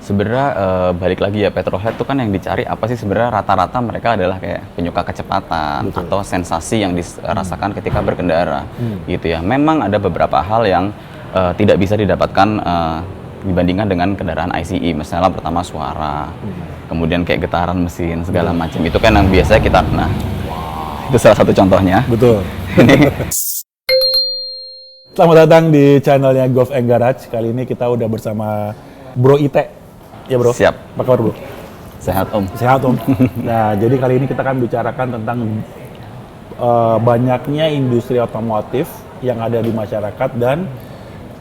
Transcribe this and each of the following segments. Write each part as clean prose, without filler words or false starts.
Sebenarnya balik lagi ya, petrolhead itu kan yang dicari apa sih sebenarnya, rata-rata mereka adalah kayak penyuka kecepatan. Betul. Atau sensasi yang dirasakan ketika berkendara gitu ya. Memang ada beberapa hal yang tidak bisa didapatkan dibandingkan dengan kendaraan ICE. Misalnya pertama suara, kemudian kayak getaran mesin segala macam, itu kan yang biasanya kita itu salah satu contohnya. Betul. Selamat datang di channelnya Golf and Garage. Kali ini kita udah bersama Bro Ite. Ya bro. Siap. Apa kabar bro? Sehat om. Sehat om. Nah jadi kali ini kita akan bicarakan tentang banyaknya industri otomotif yang ada di masyarakat dan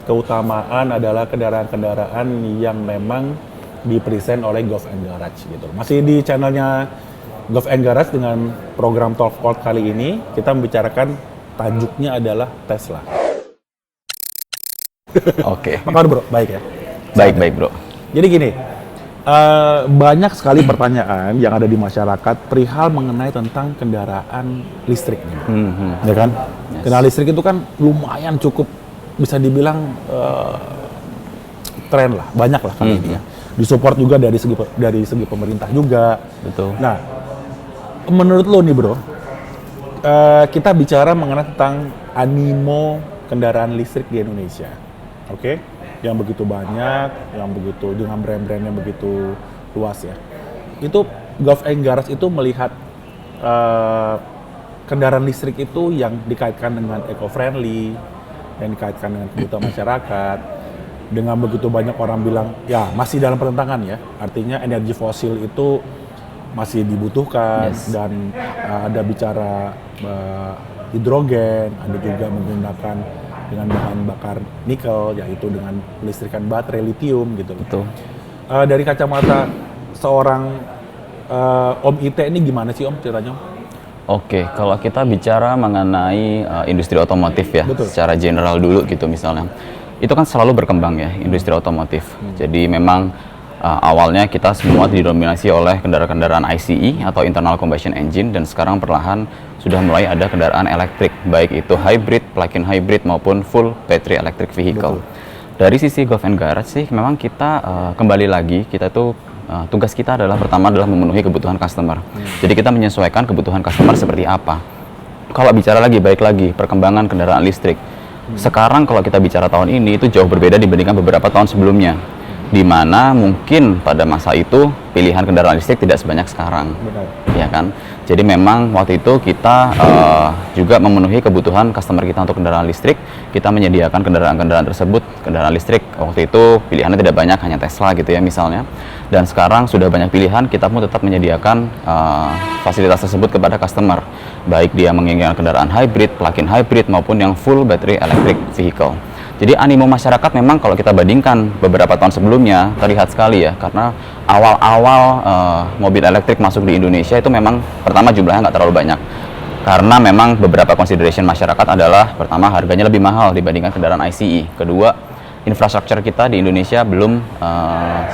keutamaan adalah kendaraan-kendaraan yang memang dipresent oleh Golf and Garage gitu. Masih di channelnya Golf and Garage dengan program Talk Sport kali ini kita membicarakan tajuknya adalah Tesla. Oke. Apa kabar bro? Baik ya? Baik bro. Jadi gini, banyak sekali pertanyaan yang ada di masyarakat perihal mengenai tentang kendaraan listrik, ya kan? Yes. Kendaraan listrik itu kan lumayan cukup bisa dibilang tren lah, banyak lah kali ini ya. Disupport juga dari segi pemerintah juga. Betul. Nah, menurut lo nih bro, kita bicara mengenai tentang animo kendaraan listrik di Indonesia, oke? Yang begitu banyak, yang begitu dengan brand-brand yang begitu luas ya. Itu Golf and Garage itu melihat kendaraan listrik itu yang dikaitkan dengan eco-friendly, yang dikaitkan dengan kebutuhan masyarakat. Dengan begitu banyak orang bilang, ya masih dalam pertentangan ya. Artinya energi fosil itu masih dibutuhkan, dan ada bicara hidrogen, ada juga menggunakan dengan bahan bakar nikel, yaitu dengan listrikan baterai lithium gitu. Betul. Dari kacamata seorang Om Ite ini gimana sih Om ceritanya? Oke, kalau kita bicara mengenai industri otomotif ya, secara general dulu gitu misalnya, itu kan selalu berkembang ya industri otomotif. Jadi memang awalnya kita semua didominasi oleh kendaraan-kendaraan ICE atau internal combustion engine, dan sekarang perlahan sudah mulai ada kendaraan elektrik, baik itu hybrid, plug-in hybrid maupun full battery electric vehicle. Dari sisi Golf and Garage sih, memang kita kembali lagi, kita tuh tugas kita adalah pertama adalah memenuhi kebutuhan customer. Jadi kita menyesuaikan kebutuhan customer seperti apa. Kalau bicara lagi, baik lagi perkembangan kendaraan listrik. Sekarang kalau kita bicara tahun ini itu jauh berbeda dibandingkan beberapa tahun sebelumnya, di mana mungkin pada masa itu pilihan kendaraan listrik tidak sebanyak sekarang. Benar. Ya kan? Jadi memang waktu itu kita juga memenuhi kebutuhan customer kita untuk kendaraan listrik. Kita menyediakan kendaraan-kendaraan tersebut, kendaraan listrik. Waktu itu pilihannya tidak banyak, hanya Tesla gitu ya misalnya. Dan sekarang sudah banyak pilihan, kita pun tetap menyediakan fasilitas tersebut kepada customer. Baik dia menginginkan kendaraan hybrid, plug-in hybrid maupun yang full battery electric vehicle. Jadi animo masyarakat memang kalau kita bandingkan beberapa tahun sebelumnya terlihat sekali ya, karena awal-awal mobil elektrik masuk di Indonesia itu memang pertama jumlahnya nggak terlalu banyak, karena memang beberapa consideration masyarakat adalah pertama harganya lebih mahal dibandingkan kendaraan ICE, kedua infrastruktur kita di Indonesia belum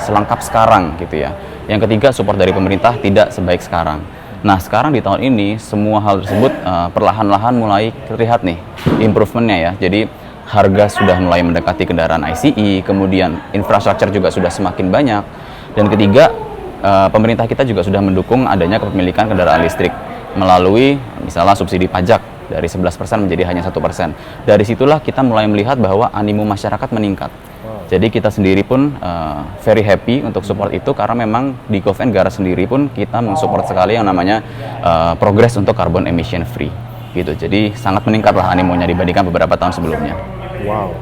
selengkap sekarang gitu ya, yang ketiga support dari pemerintah tidak sebaik sekarang. Nah sekarang di tahun ini semua hal tersebut perlahan-lahan mulai terlihat nih improvementnya ya. Jadi harga sudah mulai mendekati kendaraan ICE, kemudian infrastruktur juga sudah semakin banyak, dan ketiga pemerintah kita juga sudah mendukung adanya kepemilikan kendaraan listrik melalui misalnya subsidi pajak dari 11% menjadi hanya 1%. Dari situlah kita mulai melihat bahwa animo masyarakat meningkat. Jadi kita sendiri pun very happy untuk support itu, karena memang di Golf and Garage sendiri pun kita mensupport sekali yang namanya progress untuk carbon emission free gitu. Jadi sangat meningkatlah animonya dibandingkan beberapa tahun sebelumnya. Wow.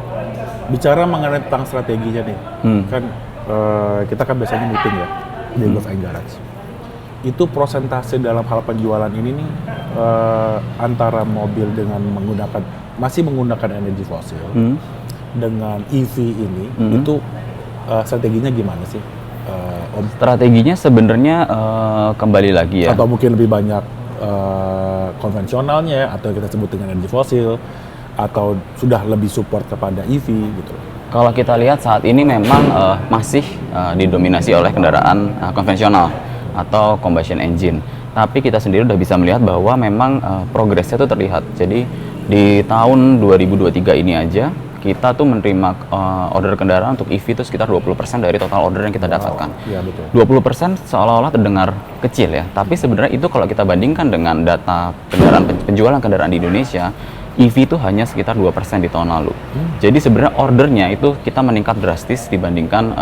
Bicara mengenai tentang strateginya nih, kan kita kan biasanya meeting ya di Golf and Garage. Itu prosentase dalam hal penjualan ini nih antara mobil dengan masih menggunakan energi fosil dengan EV ini, itu strateginya gimana sih, Om? Strateginya sebenarnya kembali lagi ya. Atau mungkin lebih banyak konvensionalnya, atau kita sebut dengan energi fosil, atau sudah lebih support kepada EV gitu. Kalau kita lihat saat ini memang masih didominasi oleh kendaraan konvensional atau combustion engine. Tapi kita sendiri udah bisa melihat bahwa memang progresnya itu terlihat. Jadi di tahun 2023 ini aja kita tuh menerima order kendaraan untuk EV itu sekitar 20% dari total order yang kita dapatkan. Iya, betul. 20% seolah-olah terdengar kecil ya, tapi sebenarnya itu kalau kita bandingkan dengan data penjualan kendaraan di Indonesia, EV itu hanya sekitar 2% di tahun lalu. Jadi sebenarnya ordernya itu kita meningkat drastis dibandingkan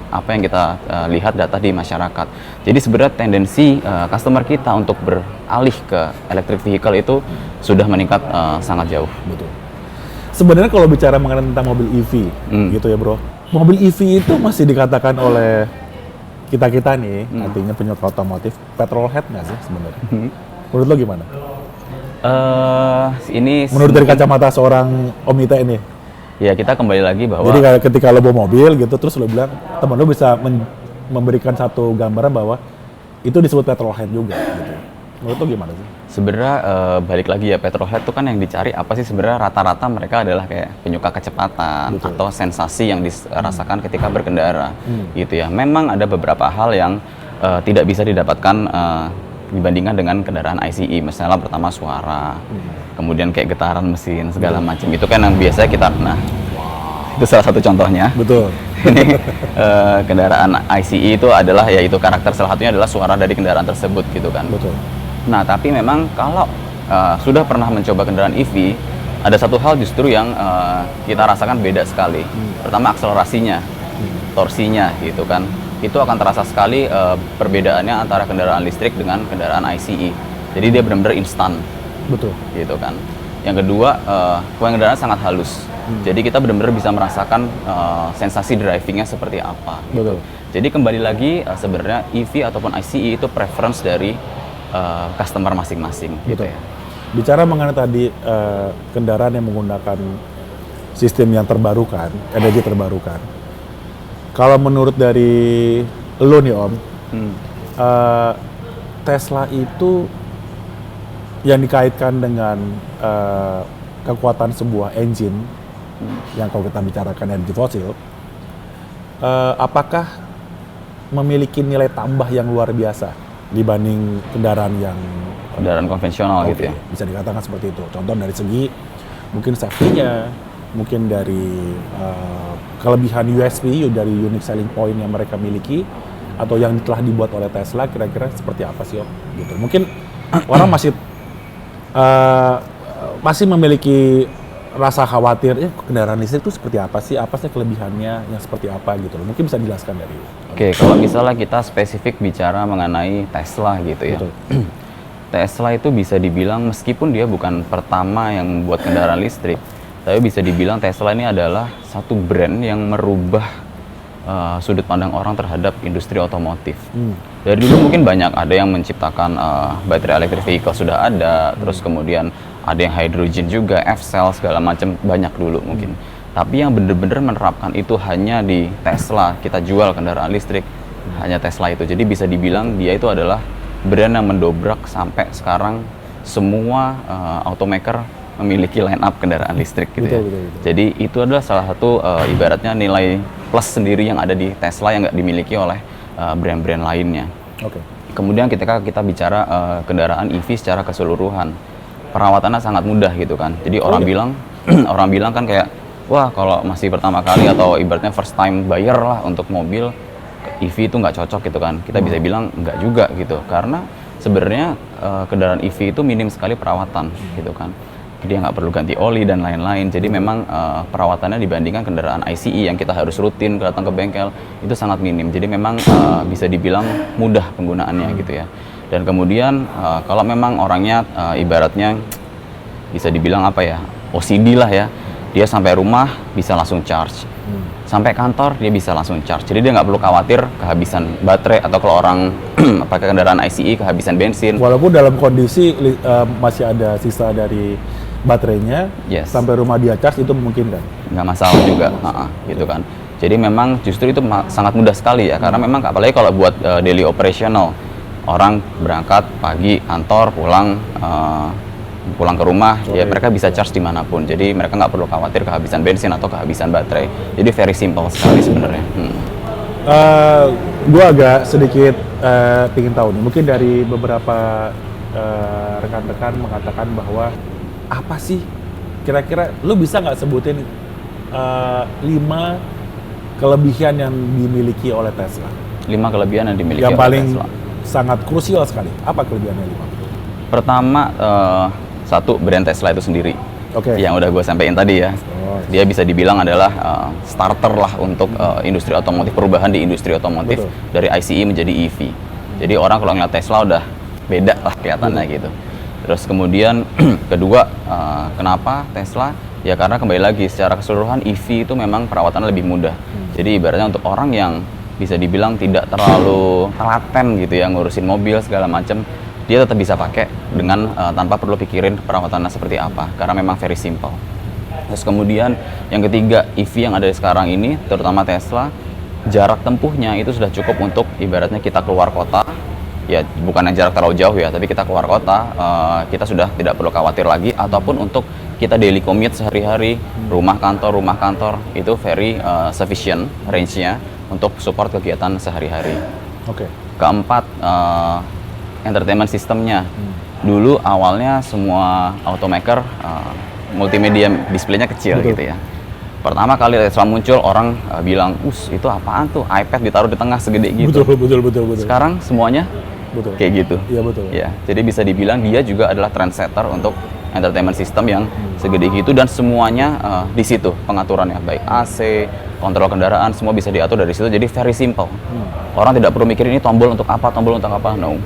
apa yang kita lihat data di masyarakat. Jadi sebenarnya tendensi customer kita untuk beralih ke electric vehicle itu sudah meningkat sangat jauh. Betul. Sebenarnya kalau bicara mengenai tentang mobil EV, gitu ya bro, mobil EV itu masih dikatakan oleh kita nih, artinya penyuka otomotif, petrolhead nggak sih sebenarnya? Menurut lo gimana? Ini Menurut dari kacamata seorang Om Ita ini, ya kita kembali lagi bahwa jadi kayak ketika lo bawa mobil gitu, terus lo bilang teman lo bisa memberikan satu gambaran bahwa itu disebut petrolhead juga, gitu. Menurut lo gimana sih? sebenarnya balik lagi ya, petrolhead itu kan yang dicari apa sih sebenarnya, rata-rata mereka adalah kayak penyuka kecepatan. Betul. Atau sensasi yang dirasakan ketika berkendara gitu ya. Memang ada beberapa hal yang tidak bisa didapatkan dibandingkan dengan kendaraan ICE. Misalnya pertama suara, kemudian kayak getaran mesin segala macam, itu kan yang biasanya kita itu salah satu contohnya. Betul. Ini kendaraan ICE itu adalah, yaitu karakter salah satunya adalah suara dari kendaraan tersebut gitu kan. Betul. Nah, tapi memang kalau sudah pernah mencoba kendaraan EV, ada satu hal justru yang kita rasakan beda sekali. Pertama akselerasinya, torsinya gitu kan. Itu akan terasa sekali perbedaannya antara kendaraan listrik dengan kendaraan ICE. Jadi dia benar-benar instan. Betul. Gitu kan. Yang kedua, pengendaraannya sangat halus. Jadi kita benar-benar bisa merasakan sensasi drivingnya seperti apa. Gitu. Betul. Jadi kembali lagi sebenarnya EV ataupun ICE itu preference dari customer masing-masing gitu ya. Bicara mengenai tadi kendaraan yang menggunakan sistem yang terbarukan, energi terbarukan. Kalau menurut dari lo nih Om, Tesla itu yang dikaitkan dengan kekuatan sebuah engine yang kalau kita bicarakan energi fosil, apakah memiliki nilai tambah yang luar biasa dibanding kendaraan konvensional gitu ya. Bisa dikatakan seperti itu. Contoh dari segi mungkin safety-nya, mungkin dari kelebihan USP, dari unique selling point yang mereka miliki, atau yang telah dibuat oleh Tesla, kira-kira seperti apa sih Om? Gitu. Mungkin orang masih memiliki rasa khawatir, kendaraan listrik itu seperti apa sih kelebihannya, yang seperti apa gitu loh. Mungkin bisa dijelaskan dari Oke, kalau misalnya kita spesifik bicara mengenai Tesla gitu ya. Tesla itu bisa dibilang meskipun dia bukan pertama yang membuat kendaraan listrik, tapi bisa dibilang Tesla ini adalah satu brand yang merubah sudut pandang orang terhadap industri otomotif. Dari dulu mungkin banyak, ada yang menciptakan baterai electric vehicle sudah ada, terus kemudian ada yang hydrogen juga, F-cell segala macam, banyak dulu mungkin. Tapi yang benar-benar menerapkan itu hanya di Tesla. Kita jual kendaraan listrik hanya Tesla itu. Jadi bisa dibilang dia itu adalah brand yang mendobrak sampai sekarang semua automaker memiliki line up kendaraan listrik gitu ya. Betul. Jadi itu adalah salah satu ibaratnya nilai plus sendiri yang ada di Tesla yang nggak dimiliki oleh brand-brand lainnya. Kemudian ketika kita bicara kendaraan EV secara keseluruhan, perawatannya sangat mudah gitu kan. Jadi orang bilang kan kayak, wah kalau masih pertama kali atau ibaratnya first time buyer lah untuk mobil, EV itu nggak cocok gitu kan. Kita bisa bilang nggak juga gitu, karena sebenarnya kendaraan EV itu minim sekali perawatan gitu kan. Dia nggak perlu ganti oli dan lain-lain. Jadi memang perawatannya dibandingkan kendaraan ICE yang kita harus rutin datang ke bengkel itu sangat minim. Jadi memang bisa dibilang mudah penggunaannya gitu ya. Dan kemudian kalau memang orangnya ibaratnya bisa dibilang apa ya, OCD lah ya, dia sampai rumah bisa langsung charge, sampai kantor dia bisa langsung charge. Jadi dia nggak perlu khawatir kehabisan baterai, atau kalau orang pakai kendaraan ICE kehabisan bensin. Walaupun dalam kondisi masih ada sisa dari baterainya, sampai rumah dia charge itu memungkinkan. Nggak masalah juga, gitu kan. Jadi memang justru itu sangat mudah sekali ya, karena memang apalagi kalau buat daily operational, orang berangkat pagi kantor, pulang ke rumah, ya mereka bisa charge dimanapun. Jadi mereka nggak perlu khawatir kehabisan bensin atau kehabisan baterai. Jadi very simple sekali sebenarnya. Gue agak sedikit ingin tahu nih, mungkin dari beberapa rekan-rekan mengatakan bahwa apa sih kira-kira lu bisa nggak sebutin 5 kelebihan yang dimiliki oleh Tesla. 5 kelebihan yang dimiliki Yang oleh paling Tesla. sangat krusial sekali. Apa kelebihannya 5? Pertama, satu, brand Tesla itu sendiri. Oke. Yang udah gue sampaikan tadi ya. Dia bisa dibilang adalah starter lah untuk industri otomotif, perubahan di industri otomotif. Betul. Dari ICE menjadi EV. Jadi orang kalau ngeliat Tesla udah beda lah kelihatannya gitu. Terus kemudian kedua, kenapa Tesla? Ya karena kembali lagi secara keseluruhan EV itu memang perawatannya lebih mudah. Jadi ibaratnya untuk orang yang bisa dibilang tidak terlalu telaten gitu ya ngurusin mobil segala macam, dia tetap bisa pakai dengan tanpa perlu pikirin perawatannya seperti apa, karena memang very simple. Terus kemudian yang ketiga, EV yang ada sekarang ini, terutama Tesla, jarak tempuhnya itu sudah cukup untuk ibaratnya kita keluar kota, ya bukan yang jarak terlalu jauh ya, tapi kita keluar kota, kita sudah tidak perlu khawatir lagi, ataupun untuk kita daily commute sehari-hari, rumah kantor, itu very sufficient range-nya untuk support kegiatan sehari-hari. Oke. Keempat, entertainment sistemnya. Dulu awalnya semua automaker multimedia displaynya kecil. Betul. Gitu ya. Pertama kali Tesla muncul, orang bilang, itu apaan tuh, iPad ditaruh di tengah segede gitu. Betul. Sekarang semuanya Betul. kayak gitu. Iya betul. Ya, jadi bisa dibilang dia juga adalah trendsetter untuk entertainment system yang segede gitu, dan semuanya di situ pengaturannya, baik AC, kontrol kendaraan, semua bisa diatur dari situ. Jadi very simple. Orang tidak perlu mikir ini tombol untuk apa, no.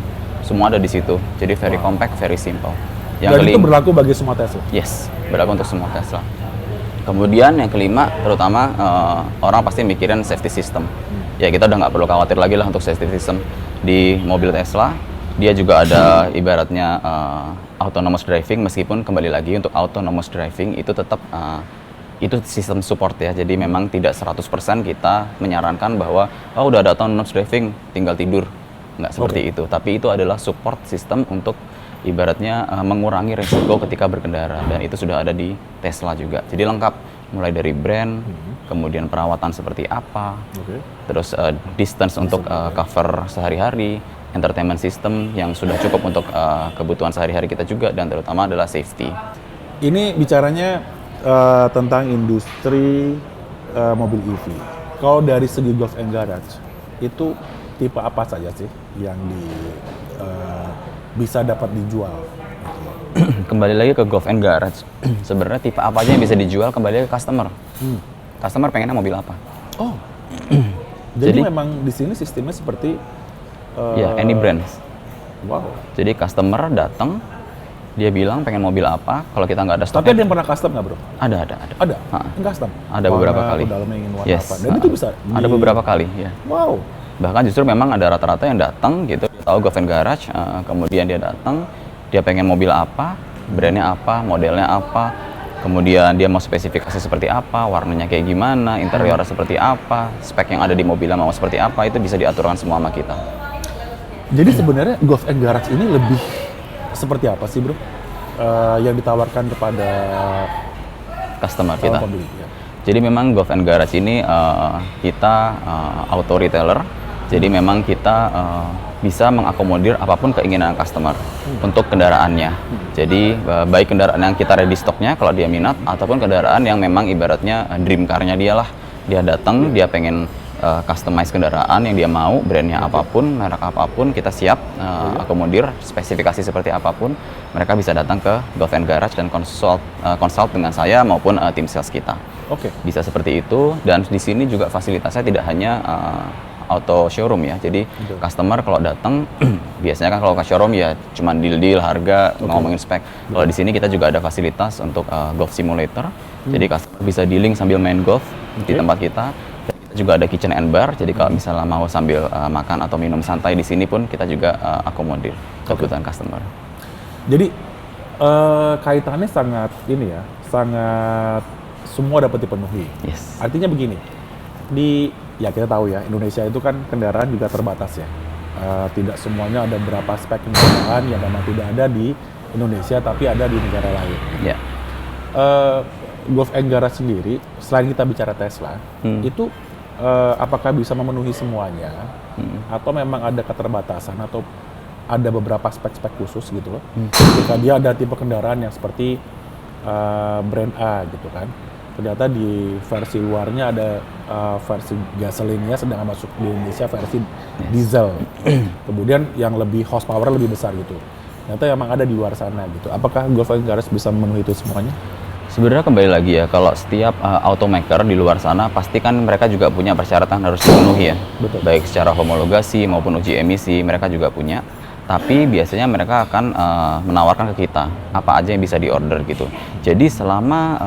Semua ada di situ. Jadi very compact, very simple. Dan itu berlaku bagi semua Tesla? Yes, berlaku untuk semua Tesla. Kemudian yang kelima, terutama orang pasti mikirin safety system. Ya kita udah nggak perlu khawatir lagi lah untuk safety system di mobil Tesla. Dia juga ada ibaratnya autonomous driving, meskipun kembali lagi untuk autonomous driving itu tetap itu sistem support ya. Jadi memang tidak 100% kita menyarankan bahwa udah ada autonomous driving tinggal tidur. Nggak seperti itu. Tapi itu adalah support system untuk ibaratnya mengurangi risiko ketika berkendara, dan itu sudah ada di Tesla juga. Jadi lengkap, mulai dari brand, kemudian perawatan seperti apa, terus distance untuk cover sehari-hari, entertainment system yang sudah cukup untuk kebutuhan sehari-hari kita juga, dan terutama adalah safety. Ini bicaranya tentang industri mobil EV. Kalau dari segi Golf and Garage, itu tipe apa saja sih yang bisa dapat dijual? Kembali lagi ke Golf and Garage. Sebenarnya tipe apa aja yang bisa dijual kembali lagi ke customer. Customer pengennya mobil apa? Oh. Jadi memang di sini sistemnya seperti ya, any brand. Wow. Jadi customer datang, dia bilang pengen mobil apa, kalau kita nggak ada stok. Tapi ada yang pernah custom nggak, bro? Ada. Ada? Custom? Ada beberapa kali. Dalamnya ingin warna Yes. apa? Dan itu bisa Ada beberapa kali, ya. Wow. Bahkan justru memang ada rata-rata yang datang gitu, dia tahu Golf and Garage, kemudian dia datang, dia pengen mobil apa, brandnya apa, modelnya apa, kemudian dia mau spesifikasi seperti apa, warnanya kayak gimana, interiornya seperti apa, spek yang ada di mobilnya mau seperti apa, itu bisa diaturkan semua sama kita. Jadi sebenarnya Golf and Garage ini lebih seperti apa sih, bro? Yang ditawarkan kepada customer kita. pembeli, ya. Jadi memang Golf and Garage ini kita auto retailer. Jadi memang kita bisa mengakomodir apapun keinginan customer untuk kendaraannya. Jadi baik kendaraan yang kita ready stoknya kalau dia minat, ataupun kendaraan yang memang ibaratnya dream car-nya dia lah. Dia datang, dia pengen customize kendaraan yang dia mau, brandnya apapun, merek apapun, kita siap akomodir, spesifikasi seperti apapun. Mereka bisa datang ke Golf and Garage dan consult dengan saya maupun tim sales kita. Oke. Bisa seperti itu, dan di sini juga fasilitasnya tidak hanya auto showroom ya. Jadi customer kalau datang biasanya kan kalau ke showroom ya cuma deal harga, ngomongin spek. Kalau di sini kita juga ada fasilitas untuk golf simulator. Jadi customer bisa dealing sambil main golf di tempat kita. Dan kita juga ada kitchen and bar. Jadi kalau misalnya mau sambil makan atau minum santai di sini pun kita juga akomodir kebutuhan customer. Jadi kaitannya sangat ini ya, sangat semua dapat dipenuhi. Yes. Artinya begini, ya kita tahu ya, Indonesia itu kan kendaraan juga terbatas ya. Tidak semuanya, ada beberapa spek kendaraan yang memang tidak ada di Indonesia tapi ada di negara lain. Ya. Golf and Garage sendiri, selain kita bicara Tesla, itu apakah bisa memenuhi semuanya, atau memang ada keterbatasan, atau ada beberapa spek-spek khusus gitu loh. Ketika dia ada tipe kendaraan yang seperti brand A gitu kan, ternyata di versi luarnya ada versi gasolinnya, sedangkan masuk di Indonesia versi diesel. Kemudian yang lebih horsepower lebih besar gitu. Ternyata emang ada di luar sana gitu. Apakah Golf and Garage bisa memenuhi itu semuanya? Sebenarnya kembali lagi ya, kalau setiap automaker di luar sana pasti kan mereka juga punya persyaratan harus dipenuhi ya. Betul. Baik secara homologasi maupun uji emisi mereka juga punya. Tapi biasanya mereka akan menawarkan ke kita apa aja yang bisa diorder gitu. Jadi selama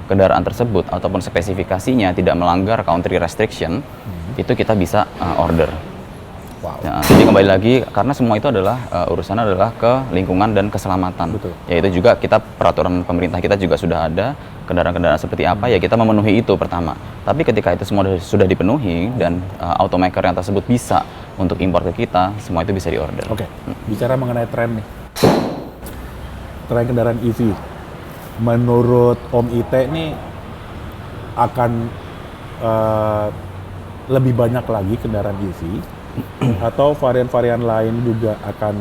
kendaraan tersebut ataupun spesifikasinya tidak melanggar country restriction, itu kita bisa order. Wow. Ya, jadi kembali lagi karena semua itu adalah urusan adalah ke lingkungan dan keselamatan. Betul. Yaitu juga kita peraturan pemerintah kita juga sudah ada kendaraan-kendaraan seperti apa ya kita memenuhi itu pertama. Tapi ketika itu semua sudah dipenuhi dan automaker yang tersebut bisa untuk impor ke kita, semua itu bisa diorder. Oke. Bicara mengenai tren nih. Tren kendaraan EV. Menurut Om Ite nih akan lebih banyak lagi kendaraan EV atau varian-varian lain juga akan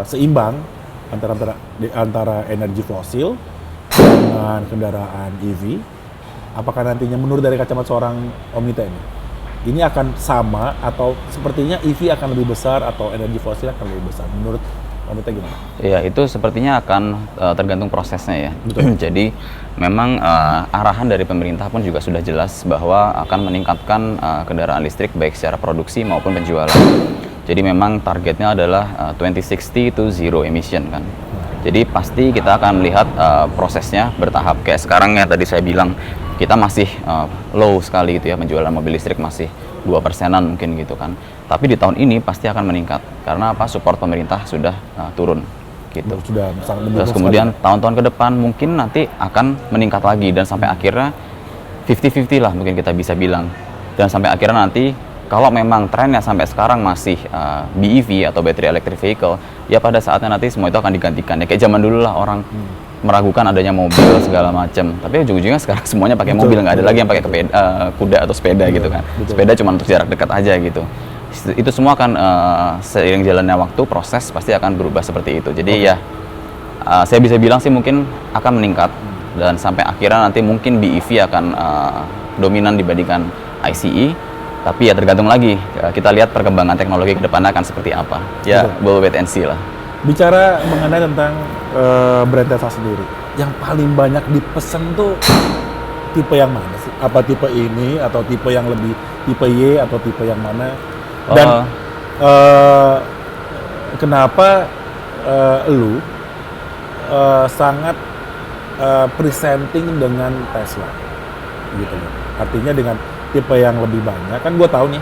seimbang antara energi fosil dengan kendaraan EV. Apakah nantinya menurut dari kacamata seorang Om Ite ini akan sama atau sepertinya EV akan lebih besar atau energi fosil akan lebih besar? Menurut Om Ite gimana? Ya, itu sepertinya akan tergantung prosesnya ya. Betul. Jadi memang arahan dari pemerintah pun juga sudah jelas bahwa akan meningkatkan kendaraan listrik baik secara produksi maupun penjualan. Jadi memang targetnya adalah 2060 to zero emission kan. Jadi pasti kita akan melihat prosesnya bertahap. Kayak sekarang ya tadi saya bilang kita masih low sekali gitu ya, penjualan mobil listrik masih 2%-an mungkin gitu kan. Tapi di tahun ini pasti akan meningkat karena apa? Support pemerintah sudah turun gitu. Sudah sangat mendukung. Terus kemudian tahun-tahun ke depan mungkin nanti akan meningkat lagi dan sampai akhirnya 50-50 lah mungkin kita bisa bilang. Dan sampai akhirnya nanti kalau memang trennya sampai sekarang masih BEV atau battery electric vehicle, ya pada saatnya nanti semua itu akan digantikan. Ya kayak zaman dulu lah orang meragukan adanya mobil segala macam. Tapi ujung-ujungnya sekarang semuanya pakai mobil, nggak ada lagi yang pakai kuda atau sepeda gitu kan. Sepeda cuma untuk jarak dekat aja gitu. Itu semua akan seiring jalannya waktu proses pasti akan berubah seperti itu. Jadi ya saya bisa bilang sih mungkin akan meningkat dan sampai akhirnya nanti mungkin BEV akan dominan dibandingkan ICE. Tapi ya tergantung lagi, kita lihat perkembangan teknologi ke depannya akan seperti apa. Ya, we'll wait and see lah. Bicara mengenai tentang brand Tesla sendiri, yang paling banyak dipesan tuh tipe yang mana sih? Apa tipe ini atau tipe yang lebih tipe Y atau tipe yang mana? Dan kenapa lu sangat presenting dengan Tesla gitu loh? Artinya dengan tipe yang lebih banyak, kan gue tahu nih,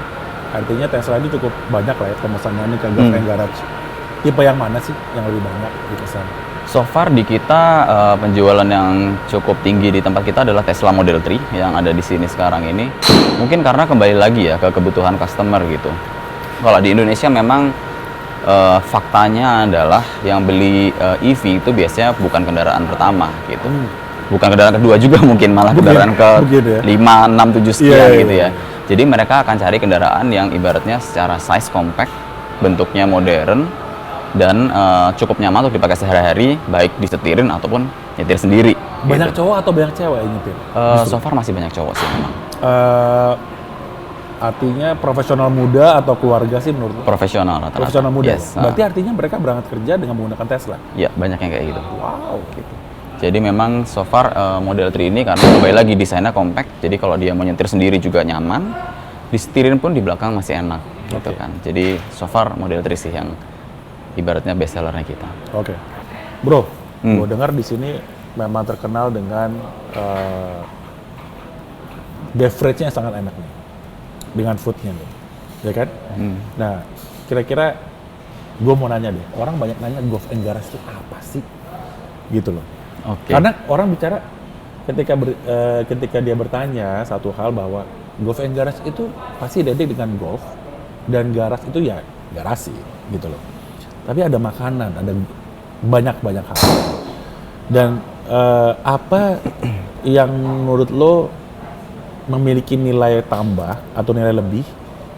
artinya Tesla ini cukup banyak lah ya pemesannya ini ke Golf and Garage. Tipe yang mana sih yang lebih banyak dipesan? So far di kita penjualan yang cukup tinggi di tempat kita adalah Tesla Model 3 yang ada di sini sekarang ini. Mungkin karena kembali lagi ya ke kebutuhan customer gitu. Kalau di Indonesia memang faktanya adalah yang beli EV itu biasanya bukan kendaraan pertama gitu. Bukan kendaraan kedua juga mungkin, malah kendaraan ke 5, 6, 7 sekian gitu ya. Jadi mereka akan cari kendaraan yang ibaratnya secara size compact, bentuknya modern, dan cukup nyaman untuk dipakai sehari-hari, baik disetirin ataupun nyetir sendiri. Banyak gitu. cowok atau banyak cewek yang nyetir? So far masih banyak cowok sih memang. Artinya profesional muda atau keluarga sih menurut lo? Profesional rata-rata. Profesional muda. Yes. Berarti artinya mereka berangkat kerja dengan menggunakan Tesla? Iya, banyak yang kayak gitu. Wow, gitu. Jadi memang so far Model 3 ini karena kembali lagi desainnya compact, jadi kalau dia mau nyetir sendiri juga nyaman, disetirin pun di belakang masih enak gitu kan. Jadi so far Model 3 sih yang ibaratnya best sellernya kita. Oke. Bro, gue dengar di sini memang terkenal dengan beverage-nya yang sangat enak nih. Dengan food-nya nih. Ya kan? Nah, kira-kira gue mau nanya deh, orang banyak nanya Golf and Garage itu apa sih? Gitu loh. Oke. Karena orang bicara ketika dia bertanya satu hal bahwa Golf and Garage itu pasti identik dengan golf dan garage itu ya garasi gitu loh. Tapi ada makanan, ada banyak hal. Dan apa yang menurut lo memiliki nilai tambah atau nilai lebih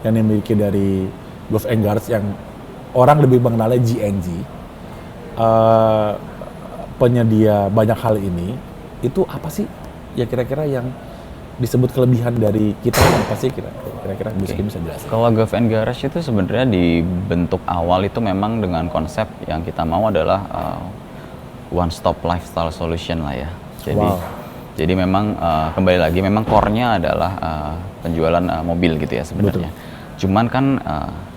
yang dimiliki dari Golf and Garage yang orang lebih mengenalnya GNG? Penyedia banyak hal ini, itu apa sih ya kira-kira yang disebut kelebihan dari kita apa sih kira-kira bisa jelaskan? Kalau Golf and Garage itu sebenarnya dibentuk awal itu memang dengan konsep yang kita mau adalah one stop lifestyle solution lah ya. Jadi memang kembali lagi memang core-nya adalah penjualan mobil gitu ya sebenarnya. Cuman kan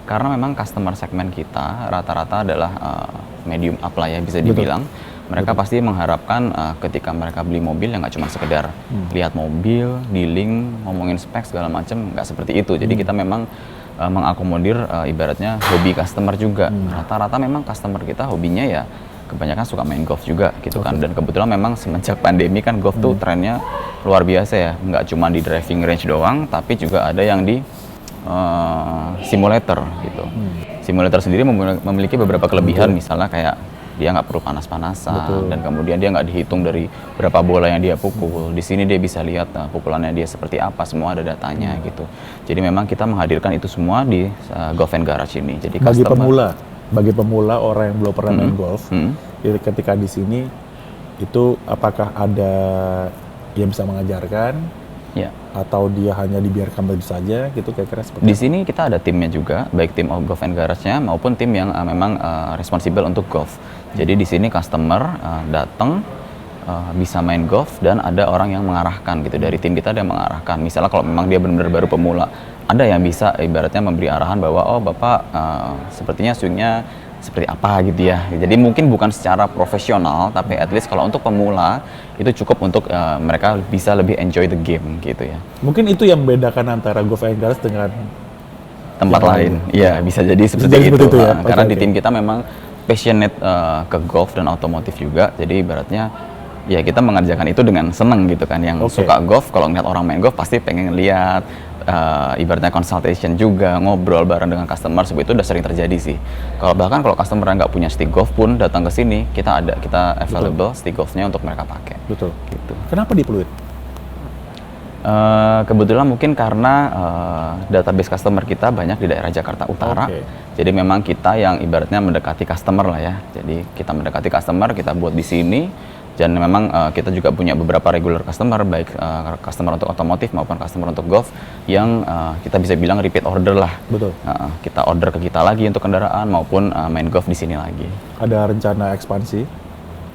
karena memang customer segmen kita rata-rata adalah medium up lah ya bisa dibilang. Mereka pasti mengharapkan ketika mereka beli mobil yang nggak cuma sekedar lihat mobil, dealing, ngomongin spek segala macam, nggak seperti itu. Jadi kita memang mengakomodir ibaratnya hobi customer juga. Rata-rata memang customer kita hobinya ya kebanyakan suka main golf juga gitu kan. Dan kebetulan memang semenjak pandemi kan golf tuh trennya luar biasa ya. Nggak cuma di driving range doang, tapi juga ada yang di simulator gitu. Simulator sendiri memiliki beberapa kelebihan, misalnya kayak dia nggak perlu panas-panasan dan kemudian dia nggak dihitung dari berapa bola yang dia pukul. Di sini dia bisa lihat pukulannya dia seperti apa, semua ada datanya gitu. Jadi memang kita menghadirkan itu semua di Golf and Garage ini. Jadi bagi pemula orang yang belum pernah main golf, ketika di sini itu apakah ada yang bisa mengajarkan? Ya. Atau dia hanya dibiarkan begitu saja gitu kira-kira seperti di sini kita ada timnya juga, baik tim Golf and Garage-nya maupun tim yang memang responsibel untuk golf. Jadi di sini customer datang bisa main golf dan ada orang yang mengarahkan gitu, dari tim kita ada yang mengarahkan. Misalnya kalau memang dia benar-benar baru pemula, ada yang bisa ibaratnya memberi arahan bahwa oh Bapak sepertinya swingnya seperti apa gitu ya. Jadi mungkin bukan secara profesional, tapi at least kalau untuk pemula itu cukup untuk mereka bisa lebih enjoy the game gitu ya. Mungkin itu yang membedakan antara Golf and Garage dengan tempat lain. Iya, bisa jadi seperti itu. Ya? Karena di tim kita memang passionate ke golf dan otomotif juga. Jadi ibaratnya ya kita mengerjakan itu dengan seneng gitu kan. Yang suka golf, kalau ngeliat orang main golf pasti pengen lihat. Ibaratnya consultation juga, ngobrol bareng dengan customer, itu udah sering terjadi sih. Bahkan kalau customer nggak punya stick golf pun datang ke sini, kita available stick golfnya untuk mereka pakai. Betul. Gitu. Kenapa di Pluit? Kebetulan mungkin karena database customer kita banyak di daerah Jakarta Utara. Jadi memang kita yang ibaratnya mendekati customer lah ya. Jadi kita mendekati customer, kita buat di sini. Dan memang kita juga punya beberapa regular customer, baik customer untuk otomotif maupun customer untuk golf, yang kita bisa bilang repeat order lah. Betul. Kita order ke kita lagi untuk kendaraan maupun main golf di sini lagi. Ada rencana ekspansi?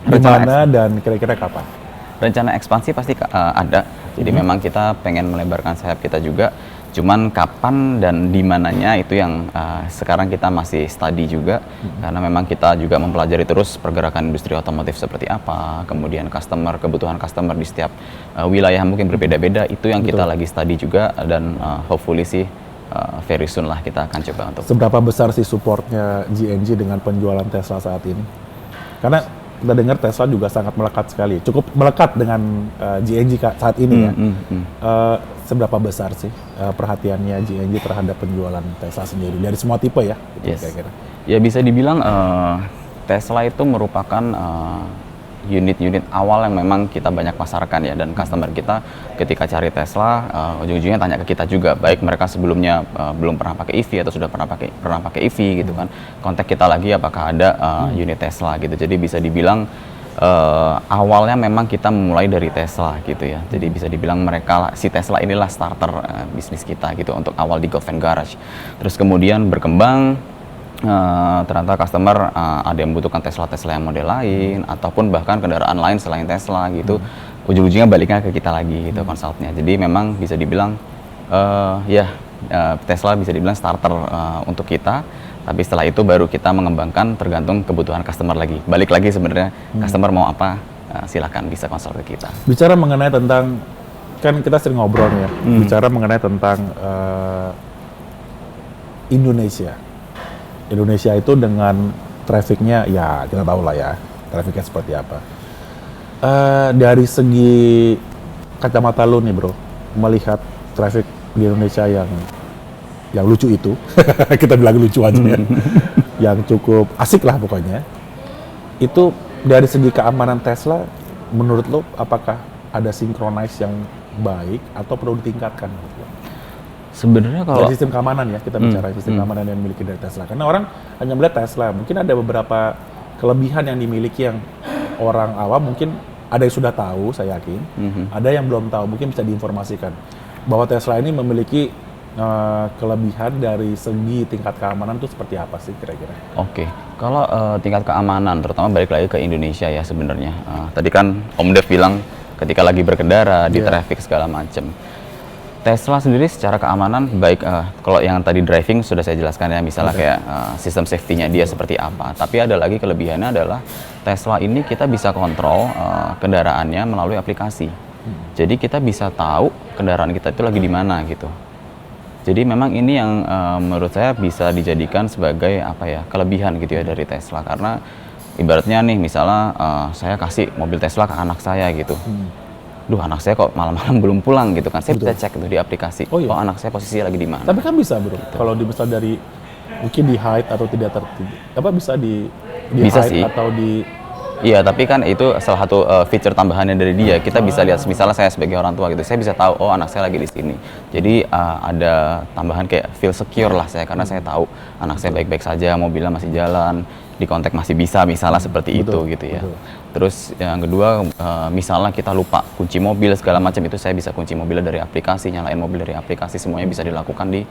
Di mana dan kira-kira kapan? Rencana ekspansi pasti ada. Jadi memang kita pengen melebarkan sayap kita juga. Cuman kapan dan di mananya itu yang sekarang kita masih study juga. Karena memang kita juga mempelajari terus pergerakan industri otomotif seperti apa, kemudian kebutuhan customer di setiap wilayah mungkin berbeda-beda. Itu yang kita lagi study juga, dan hopefully sih very soon lah kita akan coba untuk. Seberapa besar sih supportnya GNG dengan penjualan Tesla saat ini? Karena kita dengar Tesla juga sangat melekat sekali, cukup melekat dengan GNG saat ini ya. Seberapa besar sih perhatiannya GNG terhadap penjualan Tesla sendiri dari semua tipe ya? Gitu, kira-kira. Ya bisa dibilang Tesla itu merupakan unit-unit awal yang memang kita banyak pasarkan ya, dan customer kita ketika cari Tesla ujung-ujungnya tanya ke kita juga, baik mereka sebelumnya belum pernah pakai EV atau sudah pernah pakai EV gitu kan, kontak kita lagi apakah ada unit Tesla gitu. Jadi bisa dibilang awalnya memang kita memulai dari Tesla gitu ya. Jadi bisa dibilang si Tesla inilah starter bisnis kita gitu untuk awal di Golf and Garage. Terus kemudian berkembang, ternyata customer ada yang membutuhkan Tesla yang model lain ataupun bahkan kendaraan lain selain Tesla gitu. Ujung-ujungnya baliknya ke kita lagi gitu konsultnya. Jadi memang bisa dibilang Tesla bisa dibilang starter untuk kita. Tapi setelah itu baru kita mengembangkan tergantung kebutuhan customer lagi. Balik lagi sebenarnya customer mau apa, silakan bisa konsul ke kita. Bicara mengenai tentang, kan kita sering ngobrol ya, bicara mengenai tentang Indonesia. Indonesia itu dengan trafficnya, ya kita tahu lah ya, trafficnya seperti apa. Dari segi kacamata lu nih bro, melihat traffic di Indonesia yang lucu itu, kita bilang lucu aja ya, yang cukup asik lah pokoknya. Itu dari segi keamanan Tesla, menurut lo apakah ada synchronize yang baik atau perlu ditingkatkan? Sebenarnya kalau dari sistem keamanan ya, kita bicara sistem keamanan yang dimiliki dari Tesla. Karena orang hanya melihat Tesla, mungkin ada beberapa kelebihan yang dimiliki yang orang awam mungkin ada yang sudah tahu, saya yakin. Ada yang belum tahu, mungkin bisa diinformasikan bahwa Tesla ini memiliki kelebihan dari segi tingkat keamanan itu seperti apa sih kira-kira? Oke, kalau tingkat keamanan, terutama balik lagi ke Indonesia ya sebenarnya. Tadi kan Om Dev bilang ketika lagi berkendara di traffic segala macam. Tesla sendiri secara keamanan baik, kalau yang tadi driving sudah saya jelaskan ya, misalnya kayak sistem safety-nya dia seperti apa. Tapi ada lagi kelebihannya adalah Tesla ini kita bisa kontrol kendaraannya melalui aplikasi. Jadi kita bisa tahu kendaraan kita itu lagi di mana gitu. Jadi memang ini yang menurut saya bisa dijadikan sebagai apa ya, kelebihan gitu ya dari Tesla, karena ibaratnya nih misalnya saya kasih mobil Tesla ke anak saya gitu. Duh, anak saya kok malam-malam belum pulang gitu kan. Saya bisa cek tuh di aplikasi. Oh anak saya posisinya lagi di mana. Tapi kan bisa, Bro. Gitu. Kalau misal dari mungkin di hide atau tidak bisa di bisa hide sih. Atau di Iya, tapi kan itu salah satu feature tambahannya dari dia. Kita bisa lihat, misalnya saya sebagai orang tua gitu, saya bisa tahu, oh anak saya lagi di sini. Jadi ada tambahan kayak feel secure lah saya, karena saya tahu anak saya baik-baik saja, mobilnya masih jalan, di kontak masih bisa, misalnya seperti itu gitu ya. Terus yang kedua, misalnya kita lupa kunci mobil segala macam, itu saya bisa kunci mobilnya dari aplikasi, nyalain mobil dari aplikasi, semuanya bisa dilakukan di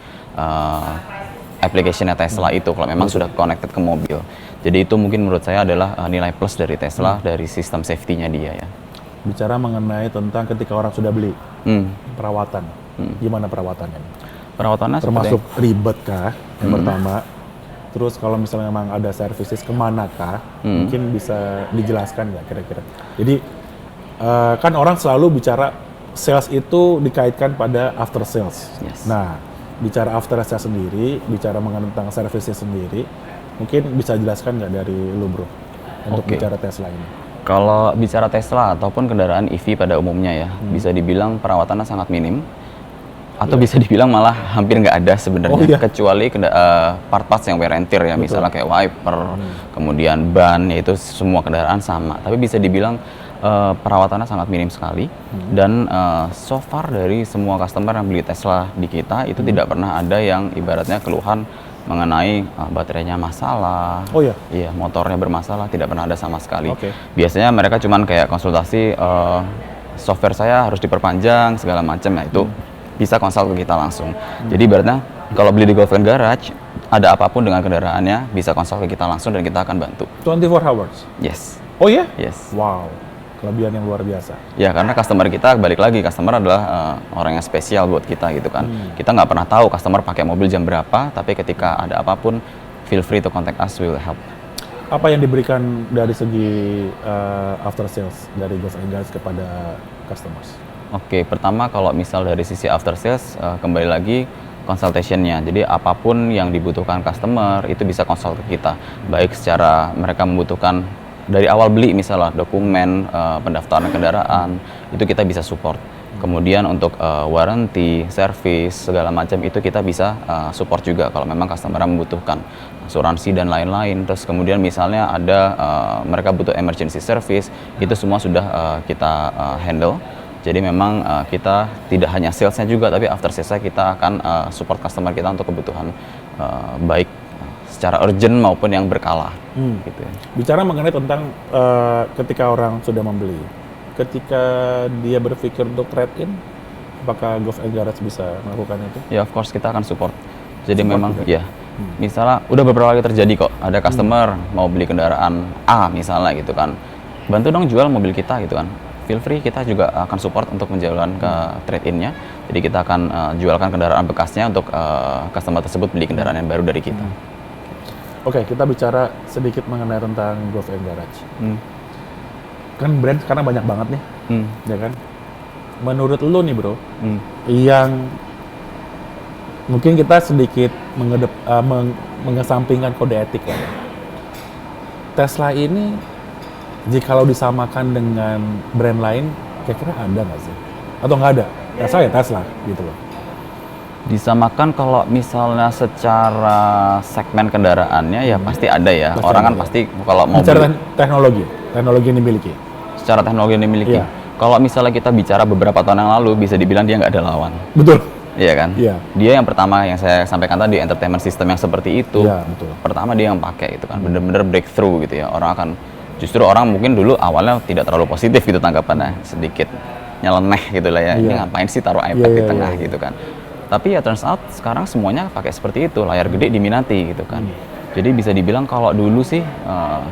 application-nya Tesla itu kalau memang sudah connected ke mobil. Jadi itu mungkin menurut saya adalah nilai plus dari Tesla dari sistem safety-nya dia ya. Bicara mengenai tentang ketika orang sudah beli perawatan, gimana perawatannya? Perawatannya termasuk ribet kah? Yang pertama. Terus kalau misalnya memang ada services kemanakah? Mungkin bisa dijelaskan nggak kira-kira? Jadi kan orang selalu bicara sales itu dikaitkan pada after sales. Yes. Nah, bicara after sales sendiri, bicara mengenai tentang servicesnya sendiri, mungkin bisa jelaskan nggak dari lu, Bro, untuk bicara Tesla ini? Kalau bicara Tesla ataupun kendaraan EV pada umumnya ya, bisa dibilang perawatannya sangat minim, atau bisa dibilang malah hampir nggak ada sebenarnya, kecuali part-parts yang wear and tear ya, misalnya kayak wiper, kemudian ban, yaitu semua kendaraan sama. Tapi bisa dibilang perawatannya sangat minim sekali, dan so far dari semua customer yang beli Tesla di kita itu tidak pernah ada yang ibaratnya keluhan mengenai baterainya masalah, iya motornya bermasalah, tidak pernah ada sama sekali. Biasanya mereka cuman kayak konsultasi, software saya harus diperpanjang segala macam, ya itu bisa konsul ke kita langsung. Jadi ibaratnya kalau beli di Golf and Garage, ada apapun dengan kendaraannya bisa konsul ke kita langsung dan kita akan bantu. 24 hours? Yes. Oh ya? Yes. Wow, kelebihan yang luar biasa. Ya, karena customer kita, balik lagi, customer adalah orang yang spesial buat kita gitu kan. Kita nggak pernah tahu customer pakai mobil jam berapa, tapi ketika ada apapun, feel free to contact us, we will help. Apa yang diberikan dari segi after sales dari Golf and Garage kepada customers? Oke, pertama kalau misal dari sisi after sales, kembali lagi consultation-nya. Jadi apapun yang dibutuhkan customer, itu bisa konsul ke kita. Baik secara mereka membutuhkan dari awal beli misalnya dokumen, pendaftaran kendaraan, itu kita bisa support. Kemudian untuk warranty, service, segala macam itu kita bisa support juga kalau memang customer membutuhkan asuransi dan lain-lain. Terus kemudian misalnya ada mereka butuh emergency service, itu semua sudah kita handle. Jadi memang kita tidak hanya salesnya juga, tapi after salesnya kita akan support customer kita untuk kebutuhan baik secara urgent maupun yang berkala. Gitu ya. Bicara mengenai tentang ketika orang sudah membeli, ketika dia berpikir untuk trade-in, apakah Golf and Garage bisa melakukan itu? Ya, of course kita akan support. Jadi memang ya, misalnya udah beberapa kali terjadi kok, ada customer mau beli kendaraan A misalnya gitu kan, bantu dong jual mobil kita gitu kan. Feel free, kita juga akan support untuk menjalankan ke trade-in-nya. Jadi kita akan jualkan kendaraan bekasnya untuk customer tersebut beli kendaraan yang baru dari kita. Oke, kita bicara sedikit mengenai tentang Golf and Garage. Kan brand sekarang banyak banget nih, ya kan? Menurut lu nih, Bro, yang mungkin kita sedikit mengesampingkan kode etik ya. Tesla ini jikalau disamakan dengan brand lain, kira-kira ada nggak sih? Atau nggak ada? Tesla ya Tesla, gitu loh. Disamakan kalau misalnya secara segmen kendaraannya ya pasti ada ya. Orang kan pasti kalau mau bicara teknologi yang dimiliki. Secara teknologi yang dimiliki. Kalau misalnya kita bicara beberapa tahun yang lalu, bisa dibilang dia nggak ada lawan. Betul. Iya kan? Iya. Dia yang pertama yang saya sampaikan tadi, entertainment system yang seperti itu. Iya, betul. Pertama dia yang pakai itu kan, bener-bener breakthrough gitu ya. Orang akan, Justru orang mungkin dulu awalnya tidak terlalu positif gitu tanggapannya, sedikit nyeleneh gitu lah ya. Ini ngapain sih taruh iPad di tengah gitu kan. Tapi ya turns out sekarang semuanya pakai seperti itu, layar gede diminati gitu kan. Jadi bisa dibilang kalau dulu sih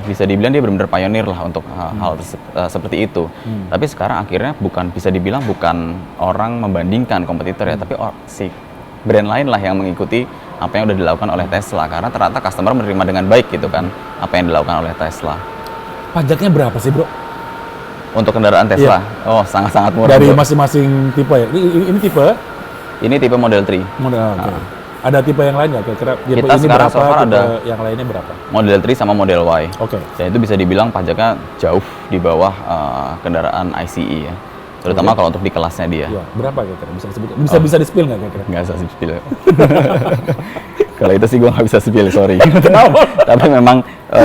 bisa dibilang dia benar-benar pionir lah untuk hal seperti itu. Tapi sekarang akhirnya bisa dibilang bukan orang membandingkan kompetitor ya, tapi si brand lain lah yang mengikuti apa yang udah dilakukan oleh Tesla, karena ternyata customer menerima dengan baik gitu kan apa yang dilakukan oleh Tesla. Pajaknya berapa sih, Bro? Untuk kendaraan Tesla? Oh, sangat-sangat murah. Dari masing-masing tipe ya? Ini tipe? Ini tipe Model 3. Model, oke. Ada tipe yang lain nggak kira-kira? Kita ini sekarang berapa, so far tipe ada yang lainnya berapa? Model 3 sama Model Y. Oke. Dan itu bisa dibilang pajaknya jauh di bawah kendaraan ICE ya. Terutama kalau untuk di kelasnya dia. Ya, berapa kira-kira? Bisa disebut? Bisa di-spill nggak kira-kira? Nggak bisa spill. Kalau itu sih gue nggak bisa spill, sorry. Kenapa? Tapi memang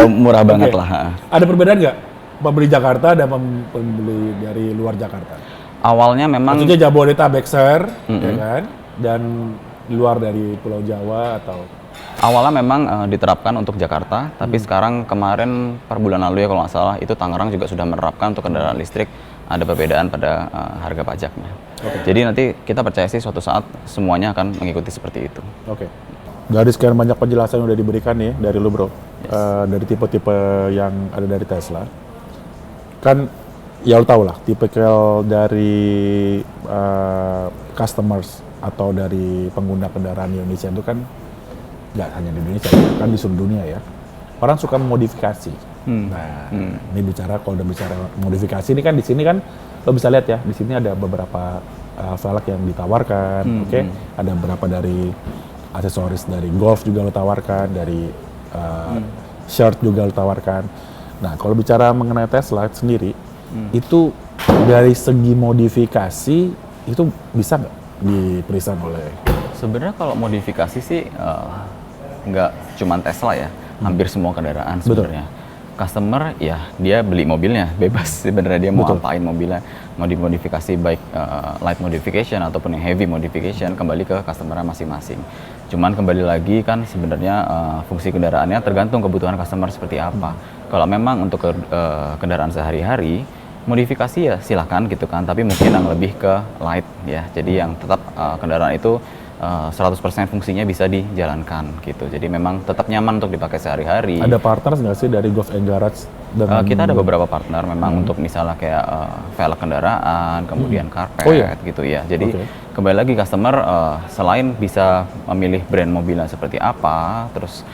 murah banget lah. Ada perbedaan nggak? Pembeli Jakarta dan pembeli dari luar Jakarta? Awalnya memang Maksudnya Jabodetabek ya kan? Dan di luar dari Pulau Jawa atau? awalnya memang diterapkan untuk Jakarta, tapi sekarang kemarin per bulan lalu ya kalau nggak salah itu Tangerang juga sudah menerapkan untuk kendaraan listrik, ada perbedaan pada harga pajaknya. Jadi nanti kita percaya sih suatu saat semuanya akan mengikuti seperti itu. Oke. Dari sekian banyak penjelasan yang udah diberikan nih dari lu, Bro, dari tipe-tipe yang ada dari Tesla, kan ya lu tau lah, tipikal dari customers atau dari pengguna kendaraan di Indonesia itu kan nggak hanya di Indonesia, kan di seluruh dunia ya. Orang suka memodifikasi. Nah, ini kalau udah bicara modifikasi ini kan di sini kan lo bisa lihat ya, di sini ada beberapa velg yang ditawarkan, oke? Ada beberapa dari aksesoris dari Golf juga lo tawarkan, dari shirt juga lo tawarkan. Nah, kalau bicara mengenai Tesla sendiri, itu dari segi modifikasi itu bisa nggak diberikan oleh? Sebenarnya kalau modifikasi sih nggak cuma Tesla ya, hampir semua kendaraan sebenarnya. Customer ya dia beli mobilnya bebas sebenarnya, dia mau apain mobilnya, mau dimodifikasi baik light modification ataupun yang heavy modification, kembali ke customer masing-masing. Cuman kembali lagi kan sebenarnya fungsi kendaraannya tergantung kebutuhan customer seperti apa. Kalau memang untuk kendaraan sehari-hari modifikasi ya silakan gitu kan, tapi mungkin yang lebih ke light ya, jadi yang tetap kendaraan itu 100% fungsinya bisa dijalankan gitu. Jadi memang tetap nyaman untuk dipakai sehari-hari. Ada partners nggak sih dari Golf and Garage? Kita ada beberapa partner memang untuk misalnya kayak velg kendaraan, kemudian karpet gitu ya. Jadi kembali lagi customer selain bisa memilih brand mobilnya seperti apa, terus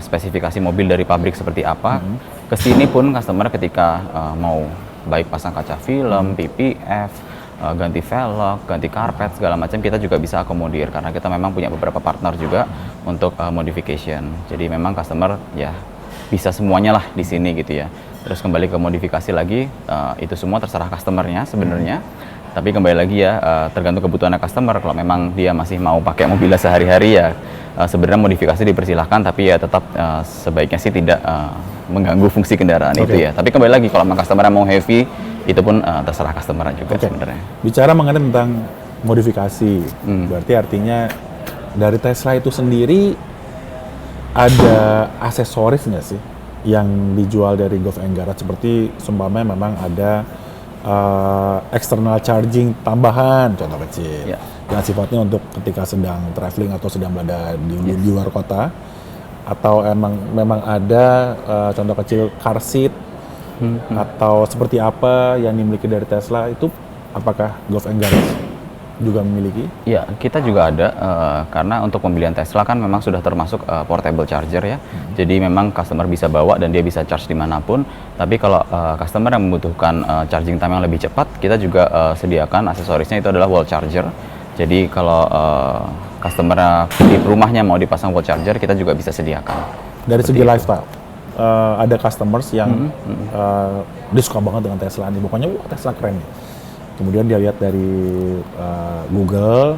spesifikasi mobil dari pabrik seperti apa, kesini pun customer ketika mau baik pasang kaca film, PPF, ganti velg, ganti karpet, segala macam kita juga bisa akomodir karena kita memang punya beberapa partner juga untuk modification. Jadi memang customer ya bisa semuanya lah di sini gitu ya. Terus kembali ke modifikasi lagi, itu semua terserah customernya sebenarnya. Tapi kembali lagi ya tergantung kebutuhan customer. Kalau memang dia masih mau pakai mobilnya sehari-hari ya sebenarnya modifikasi dipersilahkan, tapi ya tetap sebaiknya sih tidak mengganggu fungsi kendaraan itu ya. Tapi kembali lagi kalau memang customer mau heavy, itu pun terserah customer juga sebenarnya. Bicara mengenai tentang modifikasi, berarti artinya dari Tesla itu sendiri ada aksesoris nggak sih yang dijual dari Golf and Garage, seperti seumpamanya memang ada external charging tambahan, contoh kecil, yang sifatnya untuk ketika sedang traveling atau sedang berada di luar kota, atau memang ada contoh kecil car seat atau seperti apa yang dimiliki dari Tesla itu, apakah Golf and Garage juga memiliki? Ya, kita juga ada karena untuk pembelian Tesla kan memang sudah termasuk portable charger ya. Jadi memang customer bisa bawa dan dia bisa charge dimanapun. Tapi kalau customer yang membutuhkan charging time yang lebih cepat, kita juga sediakan aksesorisnya, itu adalah wall charger. Jadi kalau customer di rumahnya mau dipasang wall charger, kita juga bisa sediakan. Dari segi lifestyle, ada customers yang dia suka banget dengan Tesla nih, pokoknya wah Tesla keren nih. Kemudian dia lihat dari Google,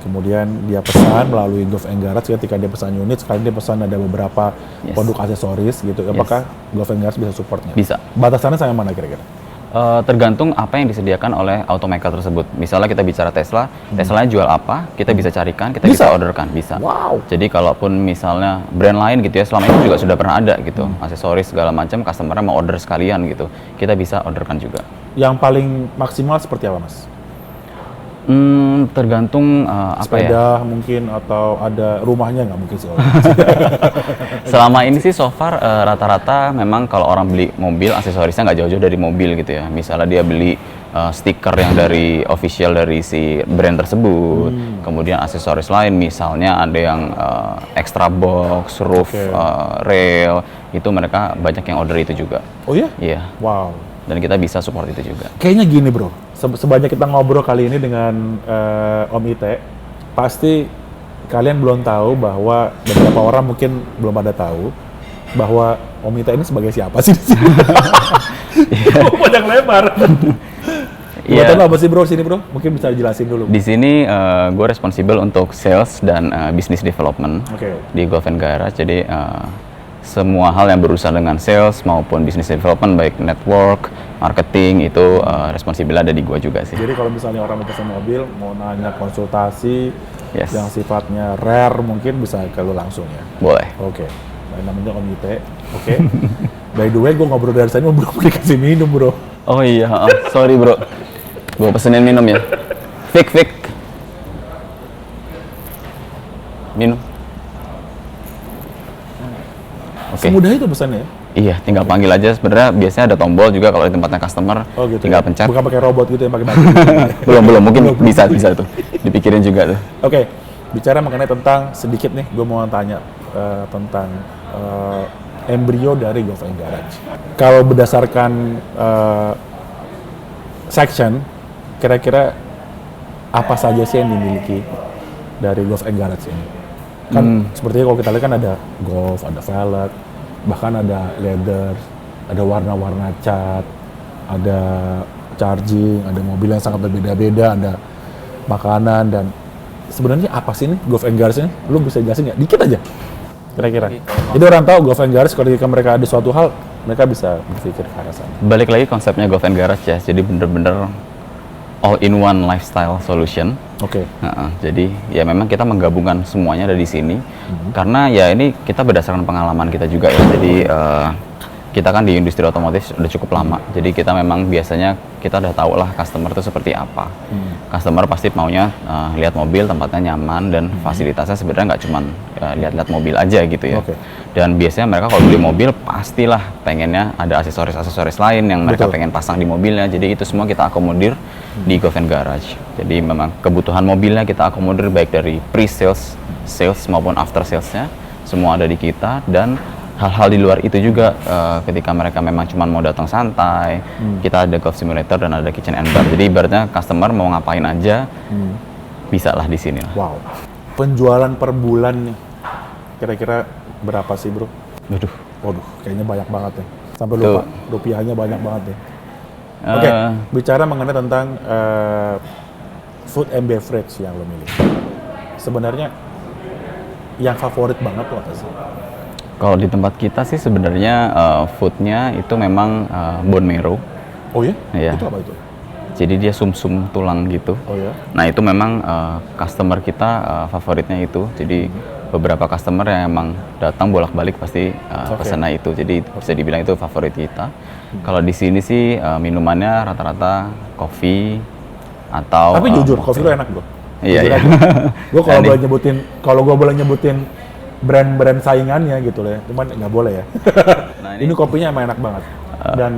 kemudian dia pesan melalui Golf and Garage. Ketika dia pesan unit, sekali dia pesan ada beberapa produk aksesoris gitu. Apakah Golf and Garage bisa supportnya? Bisa. Batasannya sampai mana kira-kira? Tergantung apa yang disediakan oleh automaker tersebut. Misalnya kita bicara Tesla, Teslanya jual apa, kita bisa carikan, kita bisa orderkan, bisa. Wow. Jadi kalaupun misalnya brand lain gitu ya, selama ini juga sudah pernah ada gitu, aksesoris segala macam, customer-nya mau order sekalian gitu, kita bisa orderkan juga. Yang paling maksimal seperti apa, Mas? Tergantung apa ya. Sepeda mungkin atau ada rumahnya nggak mungkin sih. Selama ini sih so far rata-rata memang kalau orang beli mobil aksesorisnya nggak jauh-jauh dari mobil gitu ya. Misalnya dia beli stiker yang dari official dari si brand tersebut, kemudian aksesoris lain misalnya ada yang extra box, roof, rail, itu mereka banyak yang order itu juga. Oh ya? Iya. Wow. Dan kita bisa support itu juga. Kayaknya gini bro, sebanyak kita ngobrol kali ini dengan Om Ite, pasti kalian belum tahu bahwa beberapa orang mungkin belum pada tahu bahwa Om Ite ini sebagai siapa sih di sini? Panjang lebar. Buatan apa sih bro sini bro? Mungkin bisa dijelasin dulu. Di sini gue responsible untuk sales dan business development di Golf and Garage. Jadi semua hal yang berurusan dengan sales maupun business development, baik network, marketing, itu responsibility ada di gua juga sih. Jadi kalau misalnya orang mau pesan mobil, mau nanya konsultasi yang Yes. sifatnya rare, mungkin bisa ke lu langsung ya? Boleh. Oke. Nah, namanya Om Ite. Oke. By the way, gua ngobrol dari tadi, bro, dikasih minum bro. Oh iya, sorry bro. Gua pesenin minum ya. Fik. Minum. Oke. Semudah itu pesannya ya? Iya, tinggal panggil aja. Sebenarnya biasanya ada tombol juga kalau di tempatnya customer. Oh gitu. Tinggal pencet. Bukan pakai robot gitu yang pakai batu. belum, mungkin bisa tuh. Dipikirin juga tuh. Oke. Bicara mengenai tentang sedikit nih, gue mau tanya tentang embrio dari Golf and Garage. Kalau berdasarkan section, kira-kira apa saja sih yang dimiliki dari Golf and Garage ini? Kan sepertinya kalau kita lihat kan ada golf, ada velg, bahkan ada leather, ada warna-warna cat, ada charging, ada mobil yang sangat berbeda-beda, ada makanan, dan sebenarnya apa sih ini Golf and Garage ini? Lu bisa jelasin nggak? Dikit aja, kira-kira. Jadi orang tahu Golf and Garage kalau mereka ada suatu hal, mereka bisa berpikir ke arah sana. Balik lagi konsepnya Golf and Garage ya. Jadi bener-bener all-in-one lifestyle solution. Oke. Jadi ya memang kita menggabungkan semuanya ada di sini karena ya ini kita berdasarkan pengalaman kita juga ya. Jadi kita kan di industri otomotif udah cukup lama. Jadi kita memang biasanya kita udah tahu lah customer itu seperti apa. Customer pasti maunya lihat mobil tempatnya nyaman dan fasilitasnya sebenarnya nggak cuma lihat-lihat mobil aja gitu ya. Dan biasanya mereka kalau beli mobil pastilah pengennya ada aksesoris-aksesoris lain yang mereka pengen pasang di mobilnya. Jadi itu semua kita akomodir di Golf and Garage. Jadi memang kebutuhan mobilnya kita akomodir baik dari pre-sales, sales maupun after salesnya semua ada di kita. Dan hal-hal di luar itu juga ketika mereka memang cuma mau datang santai, kita ada golf simulator dan ada kitchen and bar. Jadi ibaratnya customer mau ngapain aja bisa lah di sini lah. Wow. Penjualan per bulan nih kira-kira berapa sih bro? Waduh, kayaknya banyak banget ya. Sampai lupa rupiahnya banyak banget ya. Oke, bicara mengenai tentang food and beverage yang lo miliki. Sebenarnya yang favorit banget tuh apa sih? Kalau di tempat kita sih sebenarnya foodnya itu memang bone marrow. Oh ya? Iya. Itu apa itu? Jadi dia sumsum tulang gitu. Oh ya? Nah itu memang customer kita favoritnya itu. Jadi beberapa customer yang emang datang bolak-balik pasti pesannya itu. Jadi bisa dibilang itu favorit kita. Kalau di sini sih minumannya rata-rata kopi atau. Tapi jujur, kopi lo enak bro. Iya. Gue kalau gue boleh nyebutin brand-brand saingannya gitu loh ya. Cuman nggak boleh ya. Nah, ini kopinya emang enak banget. Dan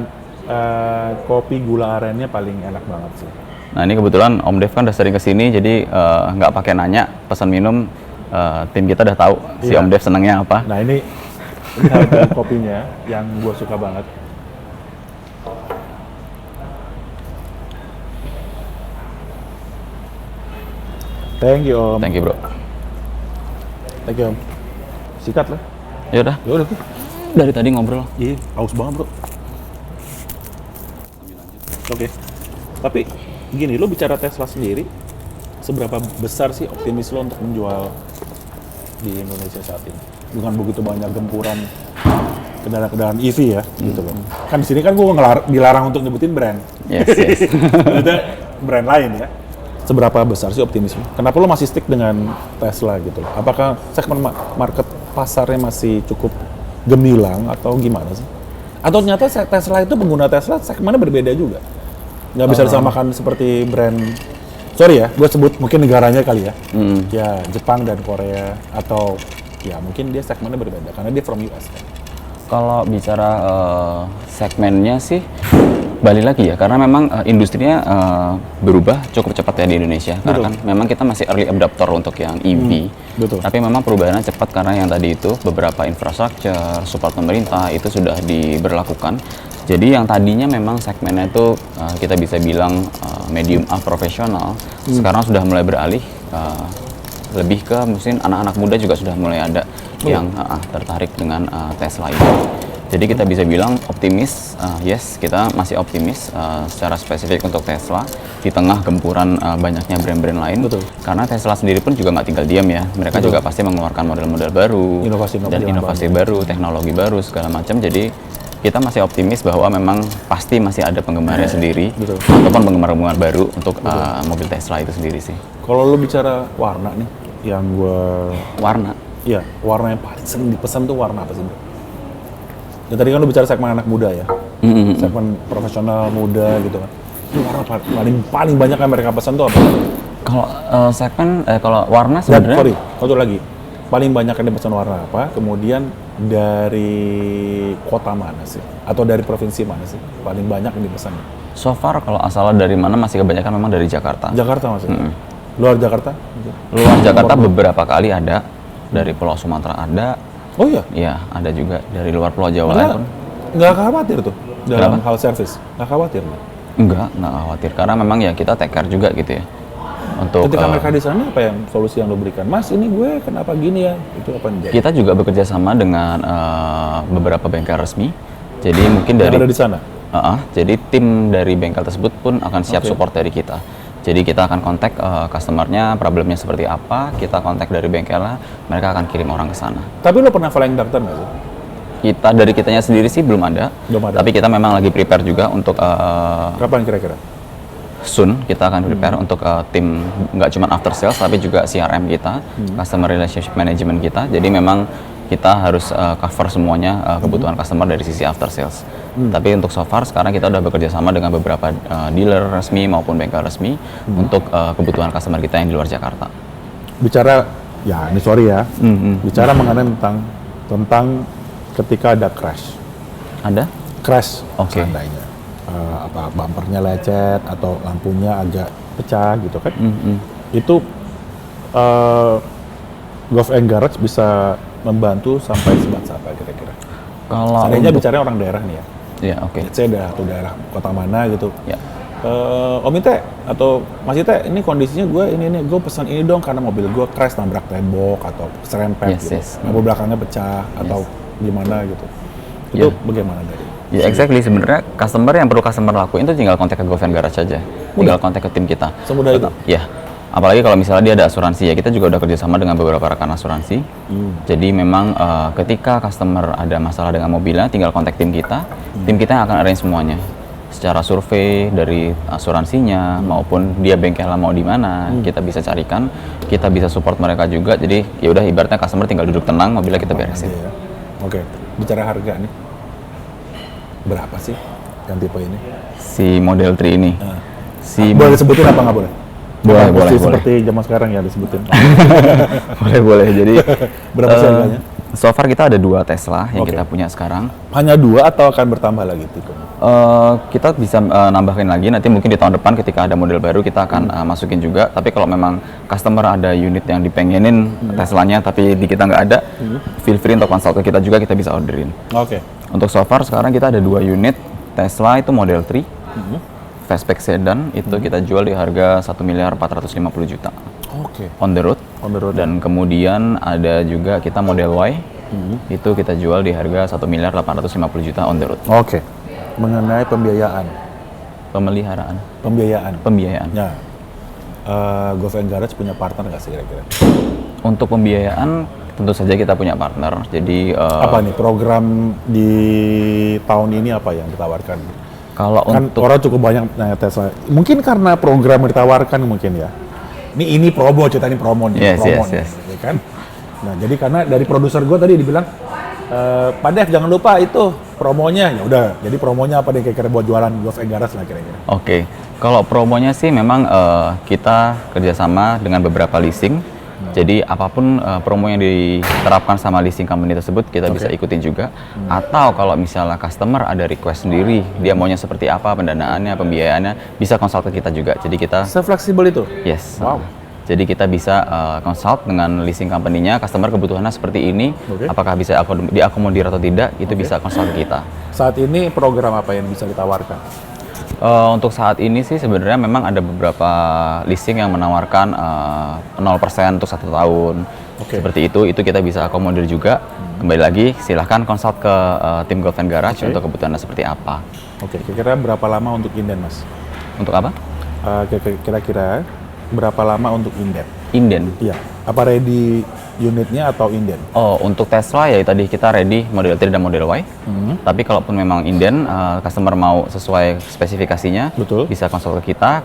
kopi gula arennya paling enak banget sih. Nah ini kebetulan Om Dev kan udah sering kesini, jadi nggak pakai nanya pesan minum, tim kita udah tahu si Om Dev senangnya apa. Nah ini harga kopinya yang gue suka banget. Thank you Om. Thank you bro. Thank you Om. Sikat lah. Yaudah. Yaudah tuh. Dari tadi ngobrol. Iya, haus banget bro. Oke. Tapi gini, lo bicara Tesla sendiri, seberapa besar sih optimis lo untuk menjual di Indonesia saat ini? Dengan begitu banyak gempuran kendaraan EV ya, gitu loh. Kan di sini kan gue dilarang untuk nyebutin brand. Yes, yes. Ada brand lain ya. Seberapa besar sih optimisme? Kenapa lo masih stick dengan Tesla gitu loh? Apakah segmen market pasarnya masih cukup gemilang atau gimana sih? Atau ternyata Tesla itu pengguna Tesla segmennya berbeda juga? Nggak bisa disamakan seperti brand, sorry ya, gue sebut mungkin negaranya kali ya. Ya, Jepang dan Korea, atau ya mungkin dia segmennya berbeda karena dia from US kan. Kalau bicara segmennya sih balik lagi ya, karena memang industrinya berubah cukup cepat ya di Indonesia. Karena kan memang kita masih early adopter untuk yang EV. Betul. Tapi memang perubahannya cepat karena yang tadi itu beberapa infrastruktur, support pemerintah itu sudah diberlakukan. Jadi yang tadinya memang segmennya itu kita bisa bilang medium up profesional, sekarang sudah mulai beralih lebih ke mungkin anak-anak muda juga sudah mulai ada yang tertarik dengan Tesla ini. Jadi kita bisa bilang optimis, yes kita masih optimis secara spesifik untuk Tesla di tengah gempuran banyaknya brand-brand lain. Betul. Karena Tesla sendiri pun juga nggak tinggal diam ya, mereka juga pasti mengeluarkan model-model baru, inovasi baru, teknologi baru segala macam. Jadi kita masih optimis bahwa memang pasti masih ada penggemarnya sendiri, ataupun penggemar-penggemar baru untuk mobil Tesla itu sendiri sih. Kalau lo bicara warna nih, yang gue iya, warna yang paling sering dipesan tuh warna apa sih, bro? Ya tadi kan lu bicara segmen anak muda ya, segmen profesional muda gitu kan. Ini warna paling banyak yang mereka pesan tuh apa? Kalau kalau warna sebenarnya. Sorry, satu lagi. Paling banyak yang dipesan warna apa? Kemudian dari kota mana sih? Atau dari provinsi mana sih? Paling banyak yang dipesan? So far kalau asalnya dari mana masih kebanyakan memang dari Jakarta. Jakarta maksudnya? Luar Jakarta? Luar Jakarta beberapa kali ada. Dari Pulau Sumatera ada. Oh iya? Iya, ada juga dari luar Pulau Jawa pun. Nggak khawatir tuh dalam hal service? Nggak khawatir? Nggak khawatir. Karena memang ya kita take care juga gitu ya. Untuk ketika mereka di sana, apa yang solusi yang lo berikan? Mas, ini gue kenapa gini ya? Itu apa yang jadi? Kita juga bekerja sama dengan beberapa bengkel resmi. Jadi mungkin dari... Yang ada di sana? Jadi tim dari bengkel tersebut pun akan siap support dari kita. Jadi kita akan kontak customer-nya, problemnya seperti apa, kita kontak dari bengkelnya, mereka akan kirim orang ke sana. Tapi lo pernah flying doctor nggak sih? Dari kitanya sendiri sih belum ada. Tapi kita memang lagi prepare juga untuk... Kapan kira-kira? Soon kita akan prepare untuk tim nggak cuma after sales, tapi juga CRM kita, customer relationship management kita. Jadi memang kita harus cover semuanya kebutuhan customer dari sisi after sales. Tapi untuk so far sekarang kita udah bekerja sama dengan beberapa dealer resmi maupun bengkel resmi untuk kebutuhan customer kita yang di luar Jakarta. Bicara, ya ini sorry ya, bicara mengenai tentang ketika ada crash. Ada? Crash, Oke. seandainya. Apa bumpernya lecet atau lampunya agak pecah gitu kan? Itu Golf & Garage bisa membantu sampai sebatas apa kira-kira? Kalau seandainya bicaranya orang daerah nih ya. Iya, oke. Saya daerah kota mana gitu. Ya. Om Ite atau Mas Ite, ini kondisinya gue pesan ini dong karena mobil gue crash nabrak tembok atau serempet gitu. Lampu belakangnya pecah atau gimana gitu. Itu bagaimana dari? Ya, exactly. Sebenarnya customer yang perlu customer lakuin itu tinggal kontak ke Golf & Garage aja. Tinggal kontak ke tim kita. Semudah itu? Ya. Apalagi kalau misalnya dia ada asuransi ya, kita juga udah kerjasama dengan beberapa rekan asuransi. Jadi memang ketika customer ada masalah dengan mobilnya, tinggal kontak tim kita yang akan arrange semuanya. Secara survei dari asuransinya maupun dia bengkelnya mau di mana, kita bisa carikan, kita bisa support mereka juga. Jadi ya udah ibaratnya customer tinggal duduk tenang, mobilnya kita beresin. Ya. Oke, bicara harga nih, berapa sih yang tipe ini? Si Model 3 ini. Boleh sebutin apa nggak boleh? Boleh. Seperti zaman sekarang ya disebutin. boleh. Jadi berapa sih harganya? So far kita ada 2 Tesla yang kita punya sekarang. Hanya 2 atau akan bertambah lagi tipenya? Kita bisa nambahin lagi nanti mungkin di tahun depan ketika ada model baru kita akan masukin juga. Tapi kalau memang customer ada unit yang dipengenin Teslanya tapi di kita nggak ada, feel free untuk konsul ke kita juga, kita bisa orderin. Oke. Untuk so far sekarang kita ada 2 unit Tesla itu Model 3. Fastback sedan itu kita jual di harga 1.450.000.000. Oke. On the road. Dan kemudian ada juga kita Model Y. Itu kita jual di harga 1.850.000.000 on the road. Oke. Mengenai pembiayaan. Pembiayaan. Ya. Golf & Garage punya partner nggak sih kira-kira? Untuk pembiayaan tentu saja kita punya partner. Jadi Apa nih program di tahun ini apa yang ditawarkan? kalau Kan untuk orang cukup banyak nanya Tesla. Mungkin karena program yang ditawarkan mungkin ya. Ini promo, cerita ini promo nih, Yes, promo yes, nih, yes. ya kan? Nah, jadi karena dari produser gue tadi dibilang, Pak Dev jangan lupa itu promonya. Ya udah, jadi promonya apa nih kira-kira buat jualan Golf Garage lah kira-kira. Oke, kalau promonya sih memang kita kerjasama dengan beberapa leasing. Jadi apapun promo yang diterapkan sama leasing company tersebut kita bisa ikutin juga. Atau kalau misalnya customer ada request sendiri, dia maunya seperti apa, pendanaannya, pembiayaannya, bisa consult ke kita juga. Jadi kita Se-fleksibel itu? yes. Wow. Jadi kita bisa consult dengan leasing company-nya, customer kebutuhannya seperti ini, Oke. apakah bisa diakomodir atau tidak, itu bisa consult ke kita. Saat ini program apa yang bisa ditawarkan? Untuk saat ini sih sebenarnya memang ada beberapa leasing yang menawarkan 0% untuk 1 tahun. Oke. Seperti itu kita bisa akomodir juga. Kembali lagi silahkan consult ke tim Golf Garage untuk kebutuhannya seperti apa. Oke, kira-kira berapa lama untuk inden, Mas? Untuk apa? Kira-kira berapa lama untuk inden? Inden. Iya. Apa ready unitnya atau inden? Oh, untuk Tesla ya tadi kita ready model T dan model Y. Tapi kalaupun memang inden, customer mau sesuai spesifikasinya, Betul. bisa konsul ke kita.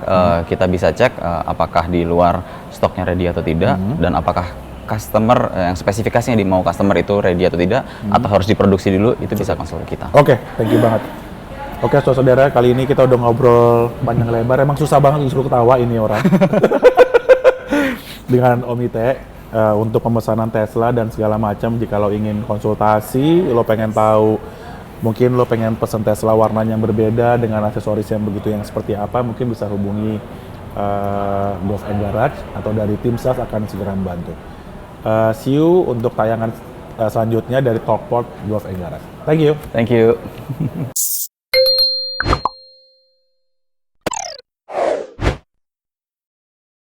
Kita bisa cek apakah di luar stoknya ready atau tidak, dan apakah customer yang spesifikasinya di mau customer itu ready atau tidak, atau harus diproduksi dulu, itu bisa konsul ke kita. Oke, thank you banget. Oke, saudara, kali ini kita udah ngobrol panjang lebar. Emang susah banget disuruh ketawa ini orang. Dengan Om Ite untuk pemesanan Tesla dan segala macam. Jika lo ingin konsultasi, lo pengen tahu, mungkin lo pengen pesen Tesla warnanya yang berbeda dengan aksesoris yang begitu yang seperti apa, mungkin bisa hubungi Golf Garage atau dari tim sales akan segera membantu. See you untuk tayangan selanjutnya dari Talkport Golf Garage. Thank you. Thank you.